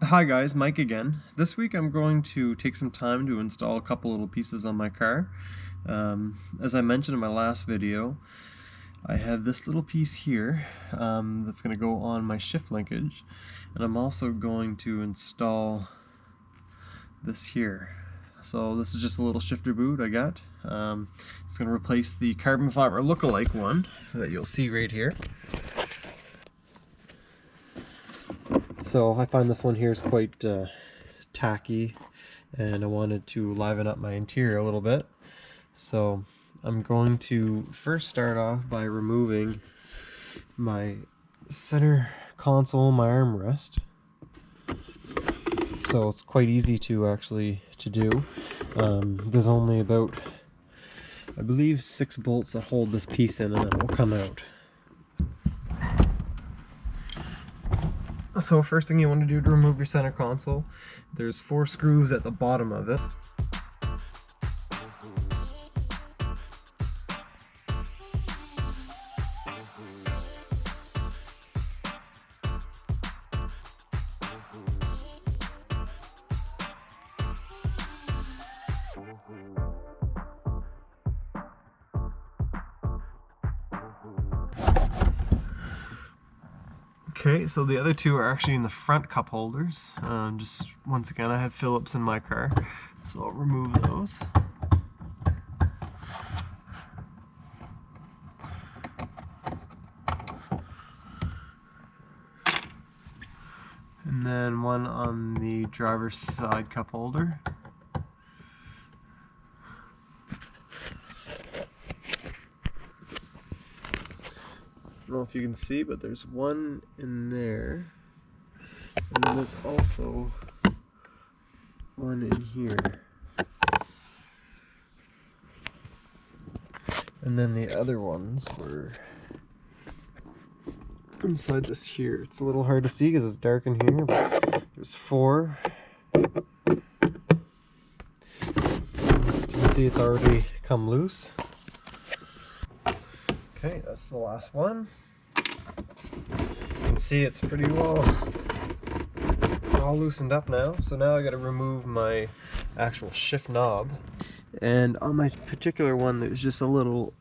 Hi guys, Mike again. This week I'm going to take some time to install a couple little pieces on my car. As I mentioned in my last video, I have this little piece here that's going to go on my shift linkage, and I'm also going to install this here. So this is just a little shifter boot I got. It's going to replace the carbon fiber lookalike one that you'll see right here. So I find this one here is quite tacky, and I wanted to liven up my interior a little bit. So I'm going to first start off by removing my center console, my armrest. So it's quite easy to do. There's only about, I believe, 6 bolts that hold this piece in, and then it will come out. So first thing you want to do to remove your center console, there's 4 screws at the bottom of it. Okay, so the other 2 are actually in the front cup holders. Just once again, I have Phillips in my car, so I'll remove those. And then one on the driver's side cup holder. I don't know if you can see, but there's one in there, and then there's also one in here, and then the other ones were inside this here. It's a little hard to see because it's dark in here, but there's 4. You can see it's already come loose. Okay, that's the last one. You can see it's pretty well all loosened up now. So now I got to remove my actual shift knob. And on my particular one, there's just a little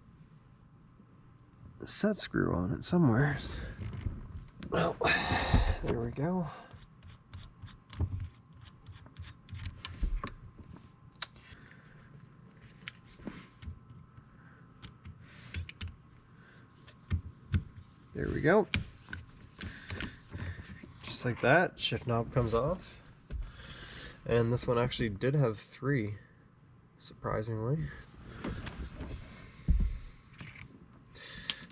set screw on it somewhere. Well, there we go. There we go. Just like that, shift knob comes off. And this one actually did have 3, surprisingly.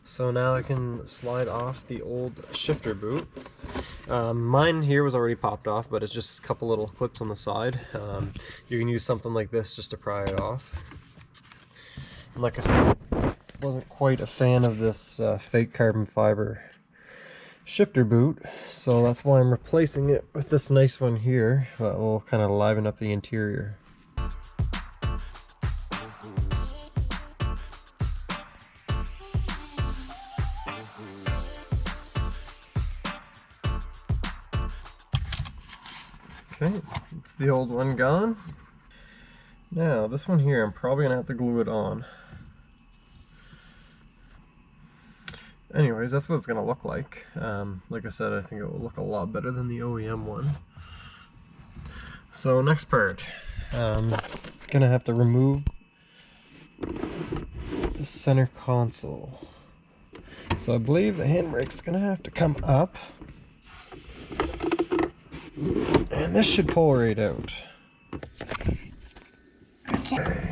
So now I can slide off the old shifter boot. Mine here was already popped off, but it's just a couple little clips on the side. You can use something like this just to pry it off. And like I said, wasn't quite a fan of this fake carbon fiber shifter boot, so that's why I'm replacing it with this nice one here that will kind of liven up the interior. Okay, it's the old one gone. Now this one here, I'm probably gonna have to glue it on. Anyways, that's what it's going to look like. Like I said, I think it will look a lot better than the OEM one. So next part, it's going to have to remove the center console. So I believe the handbrake's going to have to come up, and this should pull right out. Okay.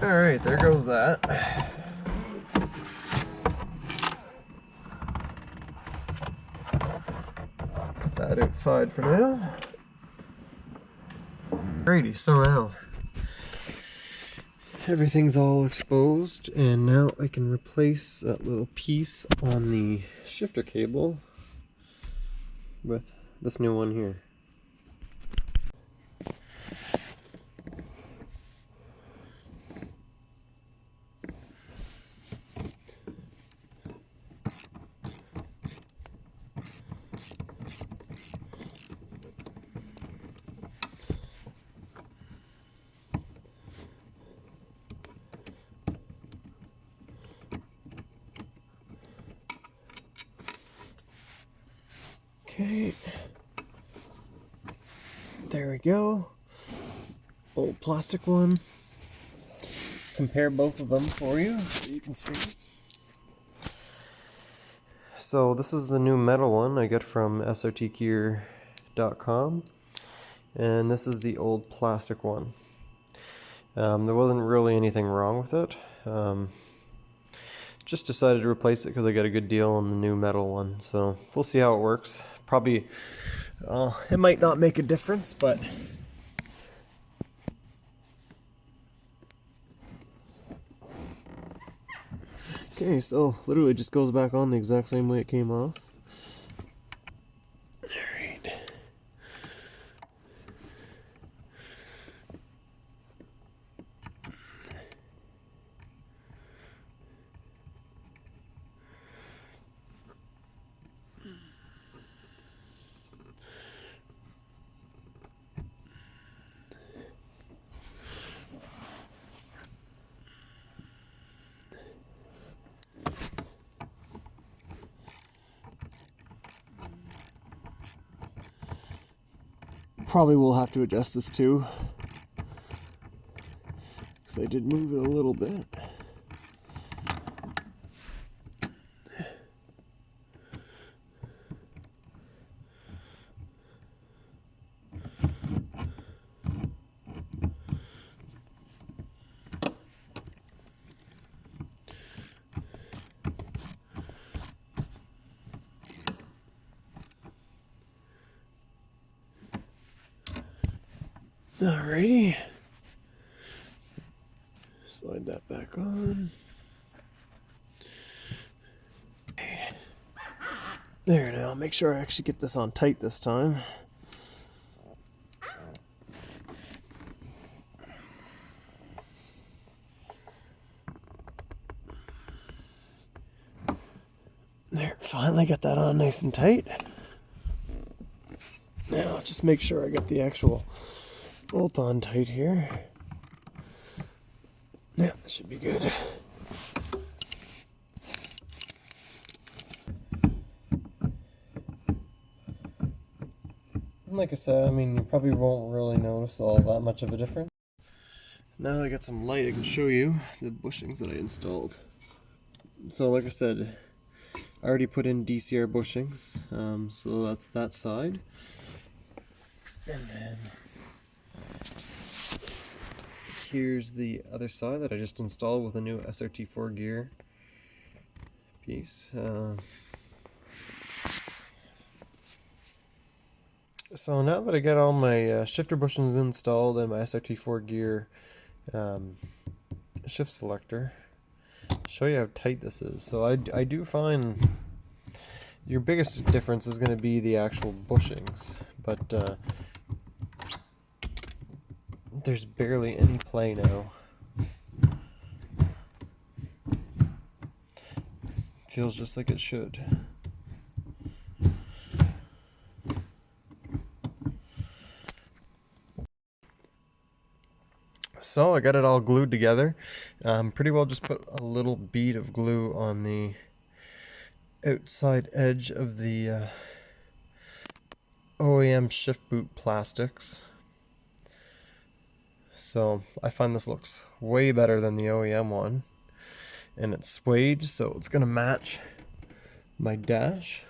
Alright, there goes that. Put that outside for now. Alrighty, so now everything's all exposed, and now I can replace that little piece on the shifter cable with this new one here. Okay. There we go. Old plastic one. Compare both of them for you so you can see. So this is the new metal one I get from SRT4Gear.com, and this is the old plastic one. There wasn't really anything wrong with it. Just decided to replace it because I got a good deal on the new metal one. So we'll see how it works. Probably, it might not make a difference, but okay, so literally just goes back on the exact same way it came off. Alright. Probably will have to adjust this too, because I did move it a little bit. Alrighty. Slide that back on. There now, make sure I actually get this on tight this time. There, finally got that on nice and tight. Now, just make sure I get the actual bolt on tight here. Yeah, that should be good. Like I said, I mean, you probably won't really notice all that much of a difference. Now that I got some light, I can show you the bushings that I installed. So like I said, I already put in DCR bushings, so that's that side. And then here's the other side that I just installed with a new SRT4 gear piece. So now that I got all my shifter bushings installed and my SRT4 gear shift selector, I'll show you how tight this is. So I do find your biggest difference is going to be the actual bushings, but there's barely any play now. Feels just like it should. So I got it all glued together. Pretty well just put a little bead of glue on the outside edge of the OEM shift boot plastics. So I find this looks way better than the OEM one. And it's suede, so it's going to match my dash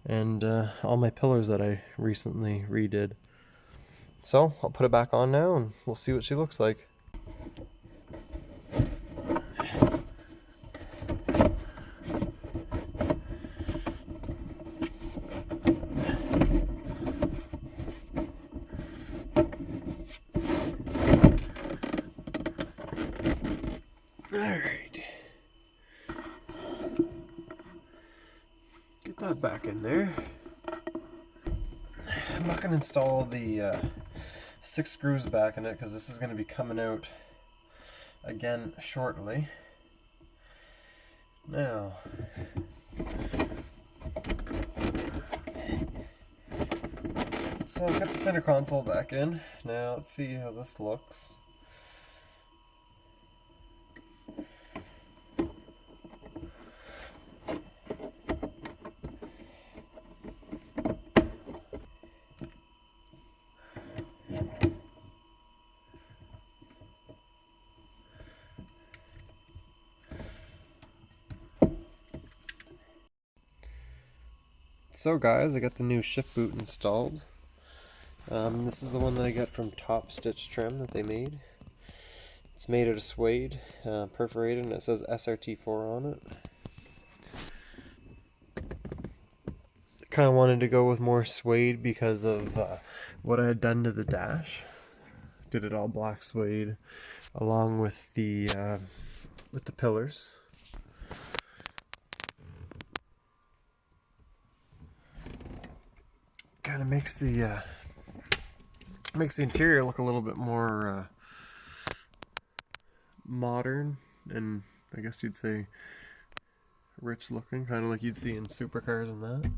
and all my pillars that I recently redid. So I'll put it back on now and we'll see what she looks like. Alright. Get that back in there. I'm not going to install the 6 screws back in it because this is going to be coming out again shortly. Now, so I've got the center console back in. Now let's see how this looks. So guys, I got the new shift boot installed. This is the one that I got from Top Stitch Trim that they made. It's made out of suede, perforated, and it says SRT4 on it. I kind of wanted to go with more suede because of what I had done to the dash. Did it all black suede along with the pillars. Kind of makes the interior look a little bit more modern, and I guess you'd say rich looking, kind of like you'd see in supercars and that.